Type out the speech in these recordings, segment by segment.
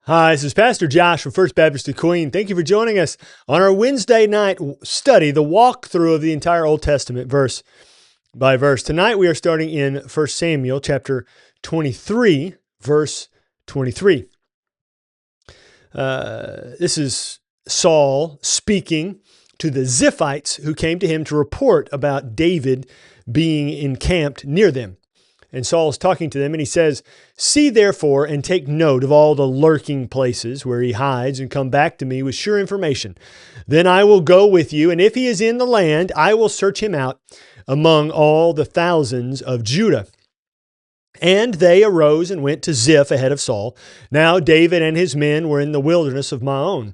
Hi, this is Pastor Josh from First Baptist of Queen. Thank you for joining us on our Wednesday night study, the walkthrough of the entire Old Testament verse by verse. Tonight we are starting in 1 Samuel chapter 23, verse 23. This is Saul speaking to the Ziphites who came to him to report about David being encamped near them. And Saul is talking to them, and he says, "See therefore and take note of all the lurking places where he hides, and come back to me with sure information. Then I will go with you, and if he is in the land, I will search him out among all the thousands of Judah." And they arose and went to Ziph ahead of Saul. Now David and his men were in the wilderness of Maon,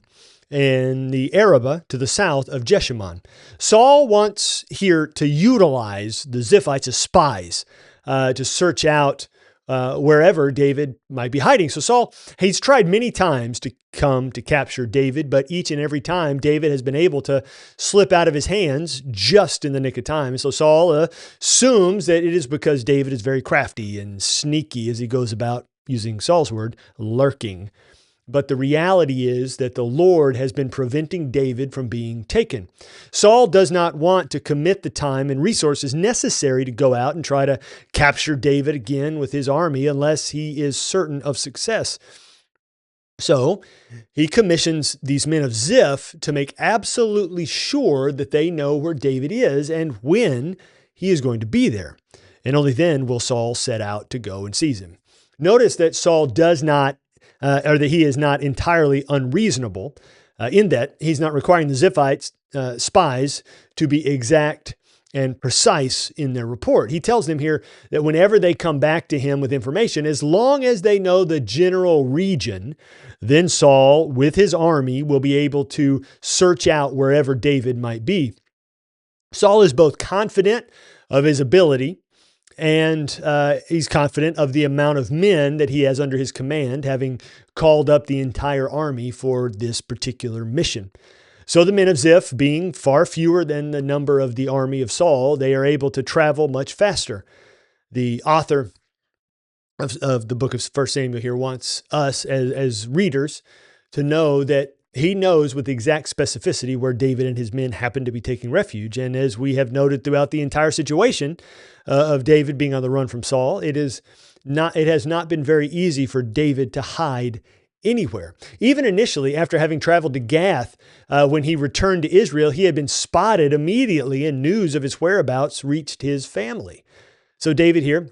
in the Arabah to the south of Jeshimon. Saul wants here to utilize the Ziphites as spies, to search out wherever David might be hiding. So Saul, he's tried many times to come to capture David, but each and every time David has been able to slip out of his hands just in the nick of time. So Saul assumes that it is because David is very crafty and sneaky, as he goes about, using Saul's word, lurking. But the reality is that the Lord has been preventing David from being taken. Saul does not want to commit the time and resources necessary to go out and try to capture David again with his army unless he is certain of success. So he commissions these men of Ziph to make absolutely sure that they know where David is and when he is going to be there. And only then will Saul set out to go and seize him. Notice that Saul does not or that he is not entirely unreasonable in that he's not requiring the Ziphites spies to be exact and precise in their report. He tells them here that whenever they come back to him with information, as long as they know the general region, then Saul with his army will be able to search out wherever David might be. Saul is both confident of his ability and he's confident of the amount of men that he has under his command, having called up the entire army for this particular mission. So the men of Ziph, being far fewer than the number of the army of Saul, they are able to travel much faster. The author of the book of 1 Samuel here wants us as readers to know that he knows with exact specificity where David and his men happen to be taking refuge. And as we have noted throughout the entire situation of David being on the run from Saul, it has not been very easy for David to hide anywhere. Even initially, after having traveled to Gath, when he returned to Israel, he had been spotted immediately, and news of his whereabouts reached his family. So David here,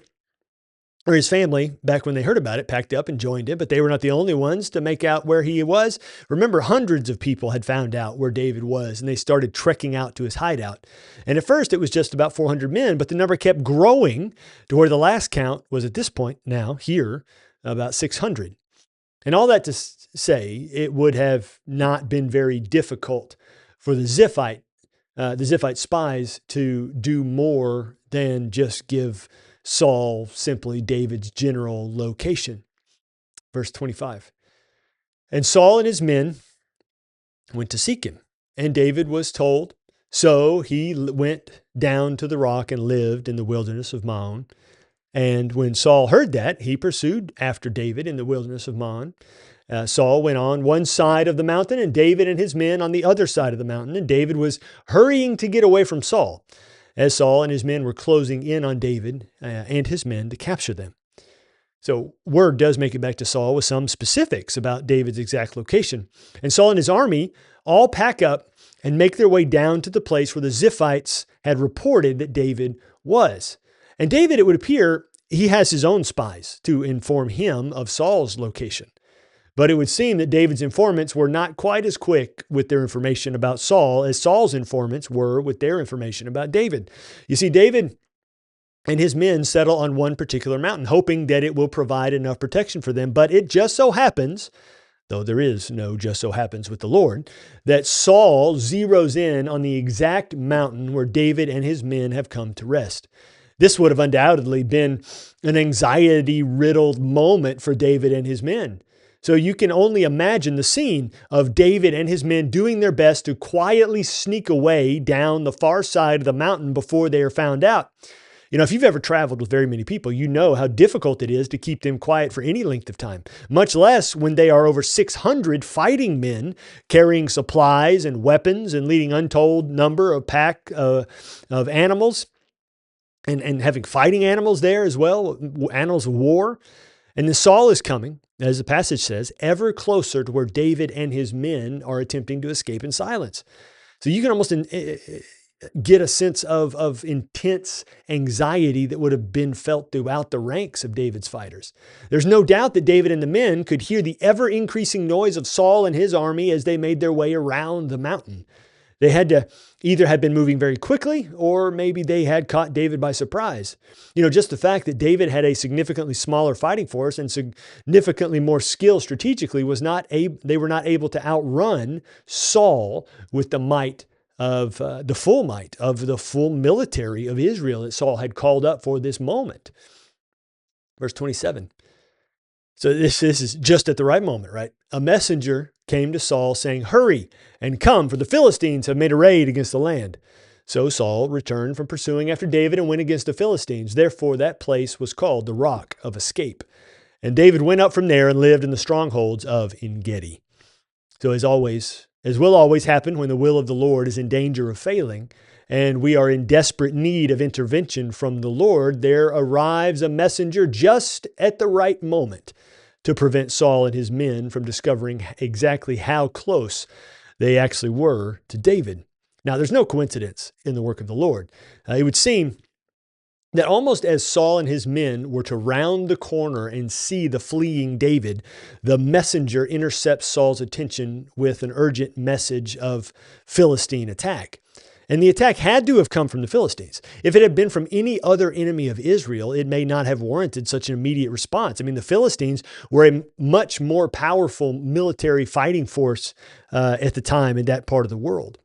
or his family, back when they heard about it, packed up and joined him, but they were not the only ones to make out where he was. Remember, hundreds of people had found out where David was, and they started trekking out to his hideout. And at first, it was just about 400 men, but the number kept growing to where the last count was at this point now, here, about 600. And all that to say, it would have not been very difficult for the Ziphite spies to do more than just give Saul simply David's general location. Verse 25. And Saul and his men went to seek him, and David was told. So he went down to the rock and lived in the wilderness of Maon. And when Saul heard that, he pursued after David in the wilderness of Maon. Saul went on one side of the mountain, and David and his men on the other side of the mountain. And David was hurrying to get away from Saul, as Saul and his men were closing in on David and his men to capture them. So word does make it back to Saul with some specifics about David's exact location. And Saul and his army all pack up and make their way down to the place where the Ziphites had reported that David was. And David, it would appear, he has his own spies to inform him of Saul's location. But it would seem that David's informants were not quite as quick with their information about Saul as Saul's informants were with their information about David. You see, David and his men settle on one particular mountain, hoping that it will provide enough protection for them. But it just so happens, though there is no just so happens with the Lord, that Saul zeroes in on the exact mountain where David and his men have come to rest. This would have undoubtedly been an anxiety-riddled moment for David and his men. So you can only imagine the scene of David and his men doing their best to quietly sneak away down the far side of the mountain before they are found out. If you've ever traveled with very many people, you know how difficult it is to keep them quiet for any length of time, much less when they are over 600 fighting men carrying supplies and weapons and leading untold number of pack of animals and having fighting animals there as well, animals of war. And then Saul is coming, as the passage says, ever closer to where David and his men are attempting to escape in silence. So you can almost get a sense of intense anxiety that would have been felt throughout the ranks of David's fighters. There's no doubt that David and the men could hear the ever-increasing noise of Saul and his army as they made their way around the mountain. They had to either have been moving very quickly, or maybe they had caught David by surprise. Just the fact that David had a significantly smaller fighting force and significantly more skill strategically they were not able to outrun Saul with the might of the full military of Israel that Saul had called up for this moment. Verse 27. So this is just at the right moment, right? A messenger came to Saul saying, "Hurry and come, for the Philistines have made a raid against the land." So Saul returned from pursuing after David and went against the Philistines. Therefore, that place was called the Rock of Escape. And David went up from there and lived in the strongholds of En-gedi. So as will always happen when the will of the Lord is in danger of failing, and we are in desperate need of intervention from the Lord, there arrives a messenger just at the right moment to prevent Saul and his men from discovering exactly how close they actually were to David. Now, there's no coincidence in the work of the Lord. It would seem that almost as Saul and his men were to round the corner and see the fleeing David, the messenger intercepts Saul's attention with an urgent message of Philistine attack. And the attack had to have come from the Philistines. If it had been from any other enemy of Israel, it may not have warranted such an immediate response. I mean, the Philistines were a much more powerful military fighting force at the time in that part of the world.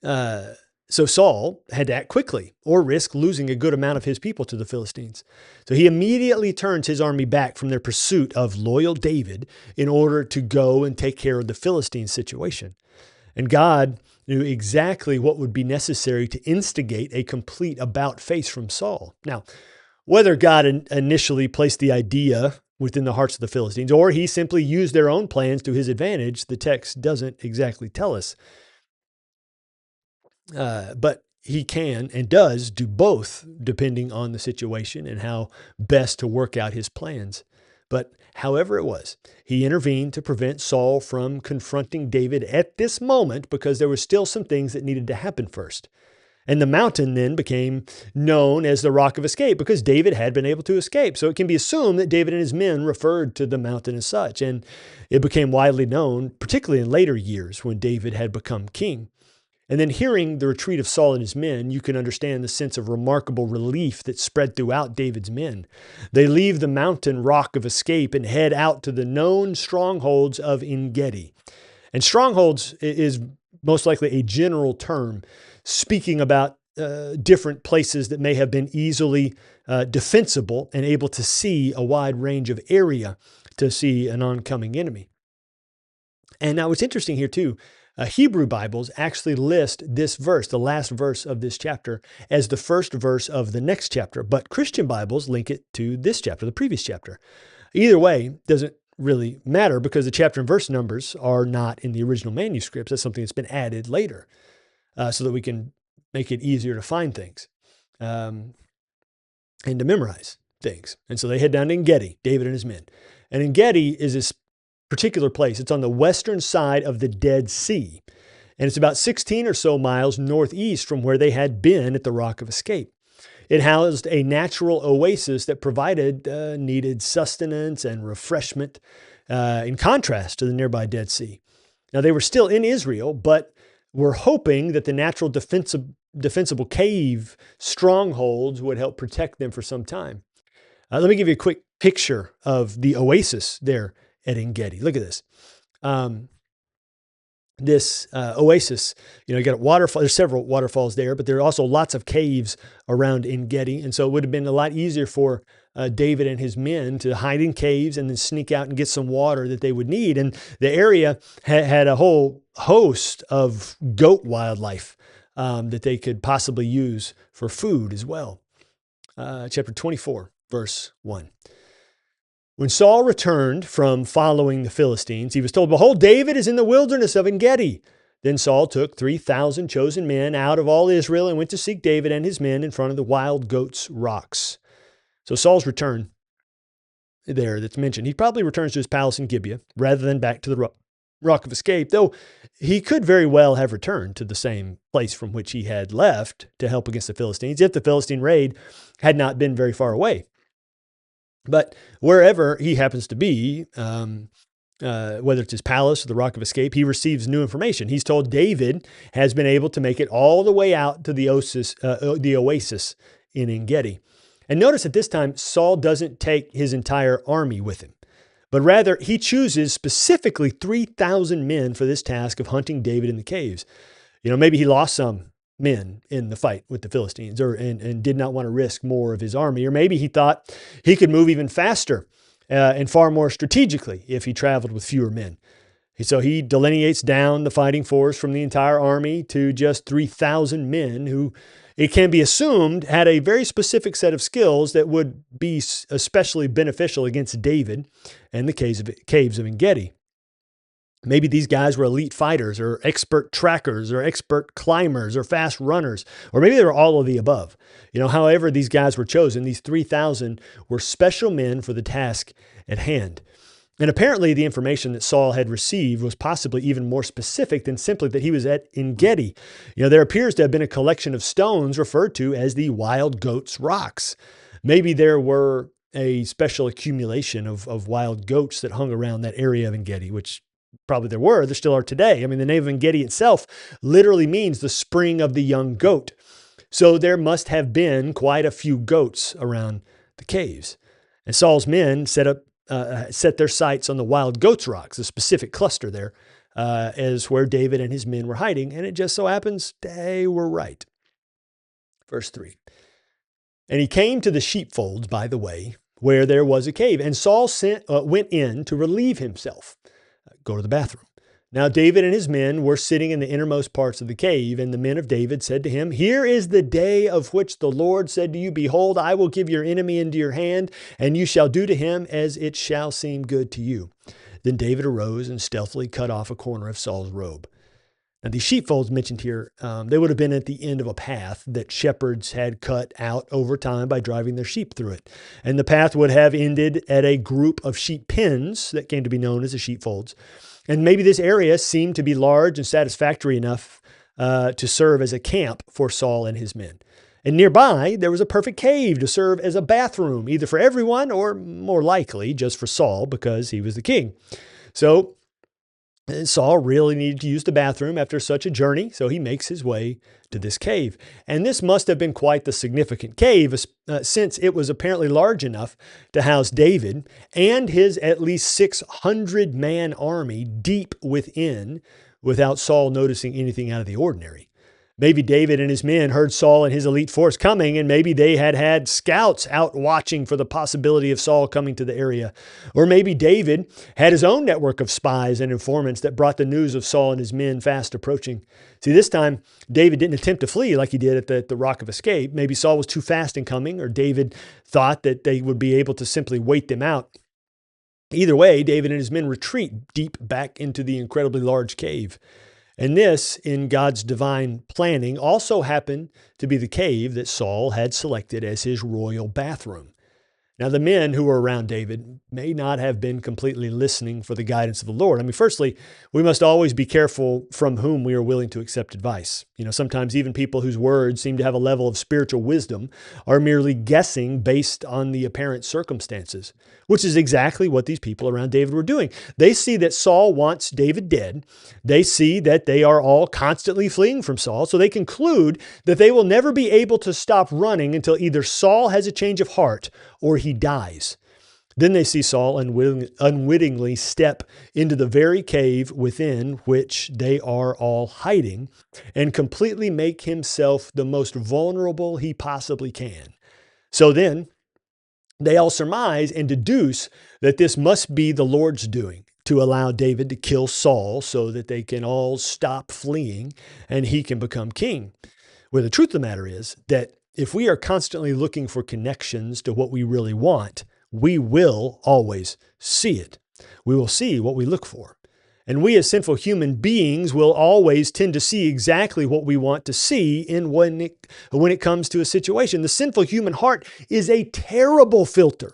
So Saul had to act quickly or risk losing a good amount of his people to the Philistines. So he immediately turns his army back from their pursuit of loyal David in order to go and take care of the Philistine situation. And God knew exactly what would be necessary to instigate a complete about-face from Saul. Now, whether God initially placed the idea within the hearts of the Philistines or he simply used their own plans to his advantage, the text doesn't exactly tell us. But he can and does do both depending on the situation and how best to work out his plans. But however it was, he intervened to prevent Saul from confronting David at this moment because there were still some things that needed to happen first. And the mountain then became known as the Rock of Escape because David had been able to escape. So it can be assumed that David and his men referred to the mountain as such. And it became widely known, particularly in later years when David had become king. And then hearing the retreat of Saul and his men, you can understand the sense of remarkable relief that spread throughout David's men. They leave the mountain Rock of Escape and head out to the known strongholds of En-gedi. And strongholds is most likely a general term speaking about different places that may have been easily defensible and able to see a wide range of area to see an oncoming enemy. And now what's interesting here too, Hebrew Bibles actually list this verse, the last verse of this chapter, as the first verse of the next chapter. But Christian Bibles link it to this chapter, the previous chapter. Either way, doesn't really matter because the chapter and verse numbers are not in the original manuscripts. That's something that's been added later so that we can make it easier to find things and to memorize things. And so they head down to En-gedi, David and his men. And En-gedi is this particular place. It's on the western side of the Dead Sea. And it's about 16 or so miles northeast from where they had been at the Rock of Escape. It housed a natural oasis that provided needed sustenance and refreshment in contrast to the nearby Dead Sea. Now, they were still in Israel, but were hoping that the natural defensible cave strongholds would help protect them for some time. Let me give you a quick picture of the oasis there at En-gedi. Look at this. This oasis, you got a waterfall. There's several waterfalls there, but there are also lots of caves around En-gedi. And so it would have been a lot easier for David and his men to hide in caves and then sneak out and get some water that they would need. And the area had a whole host of goat wildlife that they could possibly use for food as well. Chapter 24, verse 1. When Saul returned from following the Philistines, he was told, "Behold, David is in the wilderness of En-gedi." Then Saul took 3,000 chosen men out of all Israel and went to seek David and his men in front of the wild goats' rocks. So Saul's return there that's mentioned, he probably returns to his palace in Gibeah rather than back to the rock of escape, though he could very well have returned to the same place from which he had left to help against the Philistines if the Philistine raid had not been very far away. But wherever he happens to be, whether it's his palace or the rock of escape, he receives new information. He's told David has been able to make it all the way out to the oasis in En-gedi. And notice at this time, Saul doesn't take his entire army with him, but rather he chooses specifically 3,000 men for this task of hunting David in the caves. Maybe he lost some men in the fight with the Philistines and did not want to risk more of his army. Or maybe he thought he could move even faster and far more strategically if he traveled with fewer men. So he delineates down the fighting force from the entire army to just 3,000 men who, it can be assumed, had a very specific set of skills that would be especially beneficial against David and the caves of En-gedi. Maybe these guys were elite fighters or expert trackers or expert climbers or fast runners, or maybe they were all of the above. However these guys were chosen, these 3,000 were special men for the task at hand. And apparently the information that Saul had received was possibly even more specific than simply that he was at En-gedi. There appears to have been a collection of stones referred to as the wild goats' rocks. Maybe there were a special accumulation of wild goats that hung around that area of En-gedi, which probably there still are today. The name of En-gedi itself literally means the spring of the young goat. So there must have been quite a few goats around the caves. And Saul's men set their sights on the wild goats' rocks, a specific cluster there, as where David and his men were hiding. And it just so happens they were right. Verse 3. And he came to the sheepfolds by the way, where there was a cave. And Saul went in to relieve himself. Go to the bathroom. Now David and his men were sitting in the innermost parts of the cave, and the men of David said to him, "Here is the day of which the Lord said to you, Behold, I will give your enemy into your hand, and you shall do to him as it shall seem good to you." Then David arose and stealthily cut off a corner of Saul's robe. Now these sheepfolds mentioned here, they would have been at the end of a path that shepherds had cut out over time by driving their sheep through it. And the path would have ended at a group of sheep pens that came to be known as the sheepfolds. And maybe this area seemed to be large and satisfactory enough to serve as a camp for Saul and his men. And nearby, there was a perfect cave to serve as a bathroom, either for everyone or more likely just for Saul because he was the king. So Saul really needed to use the bathroom after such a journey, so he makes his way to this cave. And this must have been quite the significant cave, since it was apparently large enough to house David and his at least 600-man army deep within without Saul noticing anything out of the ordinary. Maybe David and his men heard Saul and his elite force coming, and maybe they had scouts out watching for the possibility of Saul coming to the area. Or maybe David had his own network of spies and informants that brought the news of Saul and his men fast approaching. See, this time, David didn't attempt to flee like he did at the Rock of Escape. Maybe Saul was too fast in coming, or David thought that they would be able to simply wait them out. Either way, David and his men retreat deep back into the incredibly large cave. And this, in God's divine planning, also happened to be the cave that Saul had selected as his royal bathroom. Now, the men who were around David may not have been completely listening for the guidance of the Lord. Firstly, we must always be careful from whom we are willing to accept advice. Sometimes even people whose words seem to have a level of spiritual wisdom are merely guessing based on the apparent circumstances, which is exactly what these people around David were doing. They see that Saul wants David dead. They see that they are all constantly fleeing from Saul, so they conclude that they will never be able to stop running until either Saul has a change of heart or he dies. Then they see Saul unwittingly step into the very cave within which they are all hiding and completely make himself the most vulnerable he possibly can. So then they all surmise and deduce that this must be the Lord's doing, to allow David to kill Saul so that they can all stop fleeing and he can become king. Well, the truth of the matter is that if we are constantly looking for connections to what we really want, we will always see it. We will see what we look for. And we as sinful human beings will always tend to see exactly what we want to see when it comes to a situation. The sinful human heart is a terrible filter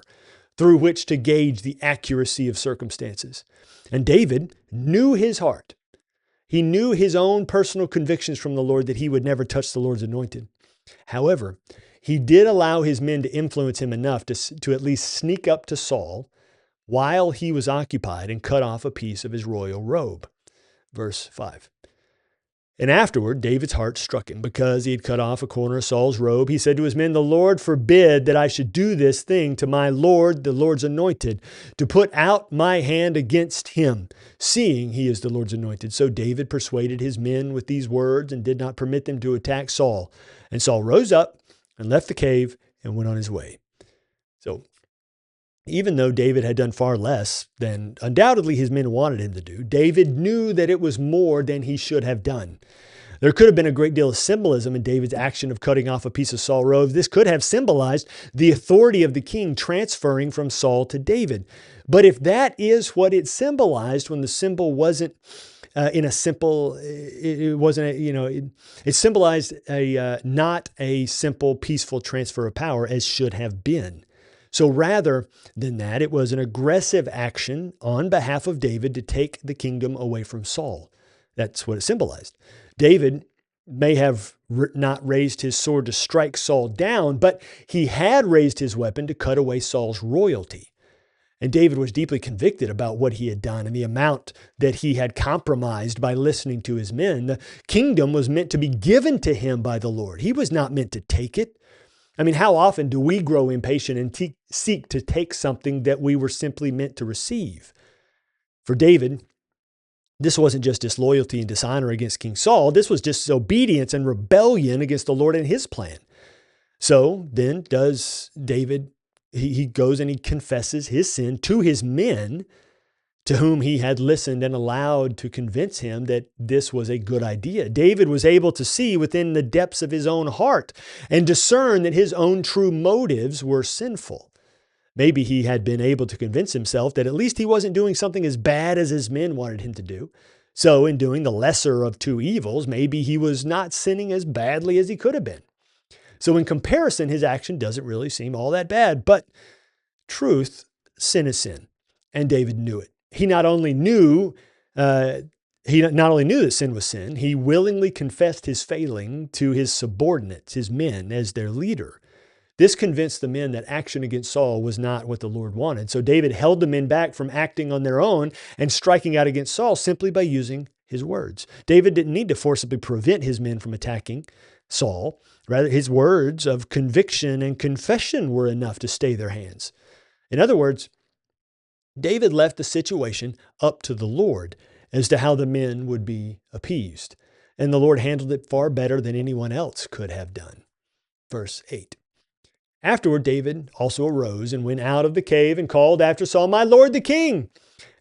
through which to gauge the accuracy of circumstances. And David knew his heart. He knew his own personal convictions from the Lord that he would never touch the Lord's anointed. However, he did allow his men to influence him enough to at least sneak up to Saul while he was occupied and cut off a piece of his royal robe. Verse 5. And afterward, David's heart struck him because he had cut off a corner of Saul's robe. He said to his men, "The Lord forbid that I should do this thing to my Lord, the Lord's anointed, to put out my hand against him, seeing he is the Lord's anointed." So David persuaded his men with these words and did not permit them to attack Saul. And Saul rose up and left the cave and went on his way. So even though David had done far less than undoubtedly his men wanted him to do, David knew that it was more than he should have done. There could have been a great deal of symbolism in David's action of cutting off a piece of Saul's robe. This could have symbolized the authority of the king transferring from Saul to David. But if that is what it symbolized, when the symbol wasn't it symbolized not a simple, peaceful transfer of power as should have been. So rather than that, it was an aggressive action on behalf of David to take the kingdom away from Saul. That's what it symbolized. David may have not raised his sword to strike Saul down, but he had raised his weapon to cut away Saul's royalty. And David was deeply convicted about what he had done and the amount that he had compromised by listening to his men. The kingdom was meant to be given to him by the Lord. He was not meant to take it. I mean, how often do we grow impatient and seek to take something that we were simply meant to receive? For David, this wasn't just disloyalty and dishonor against King Saul. This was disobedience and rebellion against the Lord and his plan. So then does David, he goes and he confesses his sin to his men, to whom he had listened and allowed to convince him that this was a good idea. David was able to see within the depths of his own heart and discern that his own true motives were sinful. Maybe he had been able to convince himself that at least he wasn't doing something as bad as his men wanted him to do. So in doing the lesser of two evils, maybe he was not sinning as badly as he could have been. So in comparison, his action doesn't really seem all that bad. But truth, sin is sin. And David knew it. He not only knew that sin was sin, he willingly confessed his failing to his subordinates, his men, as their leader. This convinced the men that action against Saul was not what the Lord wanted. So David held the men back from acting on their own and striking out against Saul simply by using his words. David didn't need to forcibly prevent his men from attacking Saul. Rather, his words of conviction and confession were enough to stay their hands. In other words, David left the situation up to the Lord as to how the men would be appeased. And the Lord handled it far better than anyone else could have done. Verse 8. Afterward, David also arose and went out of the cave and called after Saul, "My Lord the king."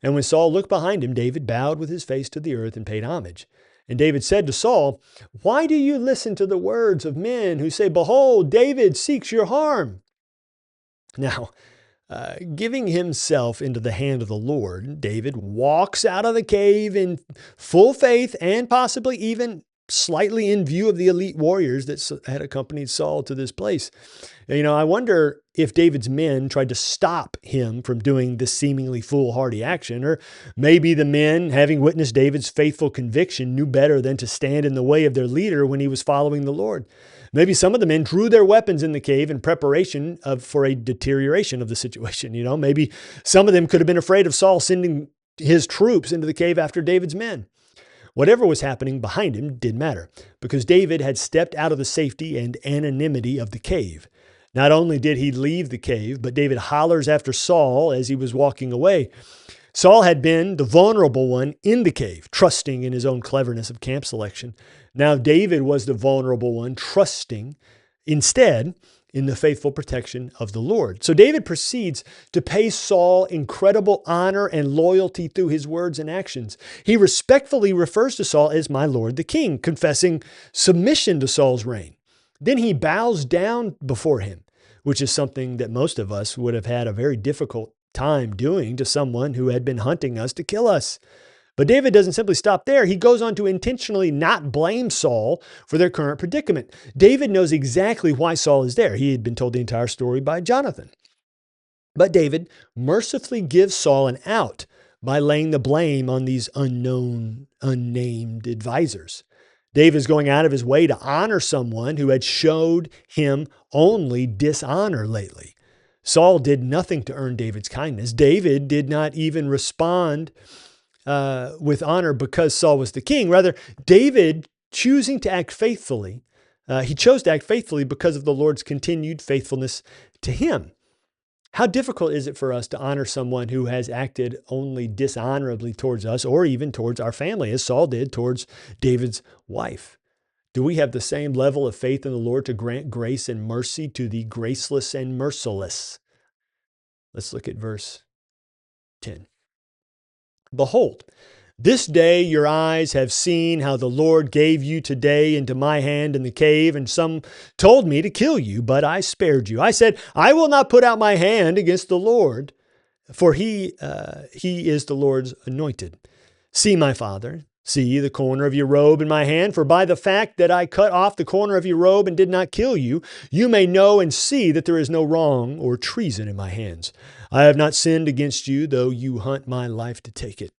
And when Saul looked behind him, David bowed with his face to the earth and paid homage. And David said to Saul, "Why do you listen to the words of men who say, 'Behold, David seeks your harm'?" Now, giving himself into the hand of the Lord, David walks out of the cave in full faith and possibly even slightly in view of the elite warriors that had accompanied Saul to this place. I wonder if David's men tried to stop him from doing this seemingly foolhardy action, or maybe the men, having witnessed David's faithful conviction, knew better than to stand in the way of their leader when he was following the Lord. Maybe some of the men drew their weapons in the cave in preparation for a deterioration of the situation. Maybe some of them could have been afraid of Saul sending his troops into the cave after David's men. Whatever was happening behind him didn't matter, because David had stepped out of the safety and anonymity of the cave. Not only did he leave the cave, but David hollers after Saul as he was walking away. Saul had been the vulnerable one in the cave, trusting in his own cleverness of camp selection. Now David was the vulnerable one, trusting instead in the faithful protection of the Lord. So David proceeds to pay Saul incredible honor and loyalty through his words and actions. He respectfully refers to Saul as my Lord the King, confessing submission to Saul's reign. Then he bows down before him, which is something that most of us would have had a very difficult time doing to someone who had been hunting us to kill us. But David doesn't simply stop there. He goes on to intentionally not blame Saul for their current predicament. David knows exactly why Saul is there. He had been told the entire story by Jonathan. But David mercifully gives Saul an out by laying the blame on these unknown, unnamed advisors. David is going out of his way to honor someone who had showed him only dishonor lately. Saul did nothing to earn David's kindness. David did not even respond with honor because Saul was the king. Rather, David choosing to act faithfully, he chose to act faithfully because of the Lord's continued faithfulness to him. How difficult is it for us to honor someone who has acted only dishonorably towards us or even towards our family, as Saul did towards David's wife? Do we have the same level of faith in the Lord to grant grace and mercy to the graceless and merciless? Let's look at verse 10. Behold, this day your eyes have seen how the Lord gave you today into my hand in the cave, and some told me to kill you, but I spared you. I said, I will not put out my hand against the Lord, for he is the Lord's anointed. See, my father, see the corner of your robe in my hand, for by the fact that I cut off the corner of your robe and did not kill you, you may know and see that there is no wrong or treason in my hands. I have not sinned against you, though you hunt my life to take it.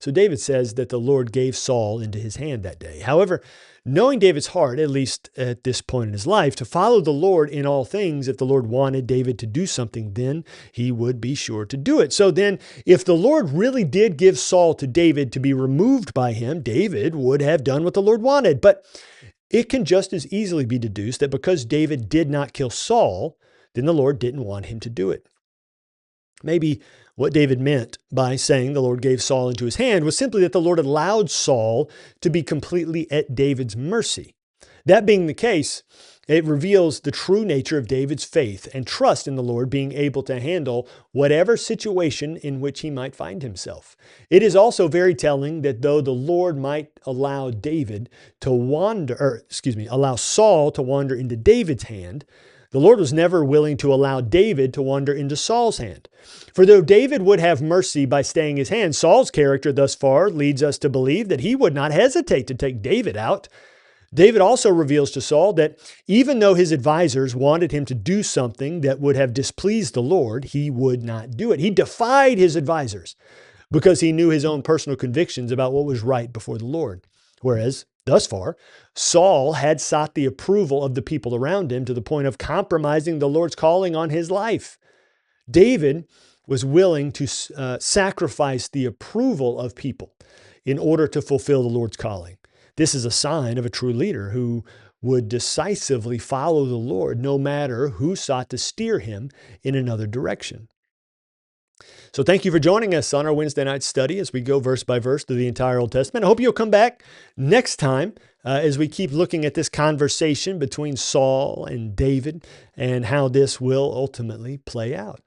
So David says that the Lord gave Saul into his hand that day. However, knowing David's heart, at least at this point in his life, to follow the Lord in all things, if the Lord wanted David to do something, then he would be sure to do it. So then, if the Lord really did give Saul to David to be removed by him, David would have done what the Lord wanted. But it can just as easily be deduced that because David did not kill Saul, then the Lord didn't want him to do it. Maybe what David meant by saying the Lord gave Saul into his hand was simply that the Lord allowed Saul to be completely at David's mercy. That being the case, it reveals the true nature of David's faith and trust in the Lord being able to handle whatever situation in which he might find himself. It is also very telling that though the Lord might allow allow Saul to wander into David's hand, the Lord was never willing to allow David to wander into Saul's hand. For though David would have mercy by staying his hand, Saul's character thus far leads us to believe that he would not hesitate to take David out. David also reveals to Saul that even though his advisors wanted him to do something that would have displeased the Lord, he would not do it. He defied his advisors because he knew his own personal convictions about what was right before the Lord. Whereas, thus far, Saul had sought the approval of the people around him to the point of compromising the Lord's calling on his life. David was willing to sacrifice the approval of people in order to fulfill the Lord's calling. This is a sign of a true leader who would decisively follow the Lord no matter who sought to steer him in another direction. So thank you for joining us on our Wednesday night study as we go verse by verse through the entire Old Testament. I hope you'll come back next time as we keep looking at this conversation between Saul and David and how this will ultimately play out.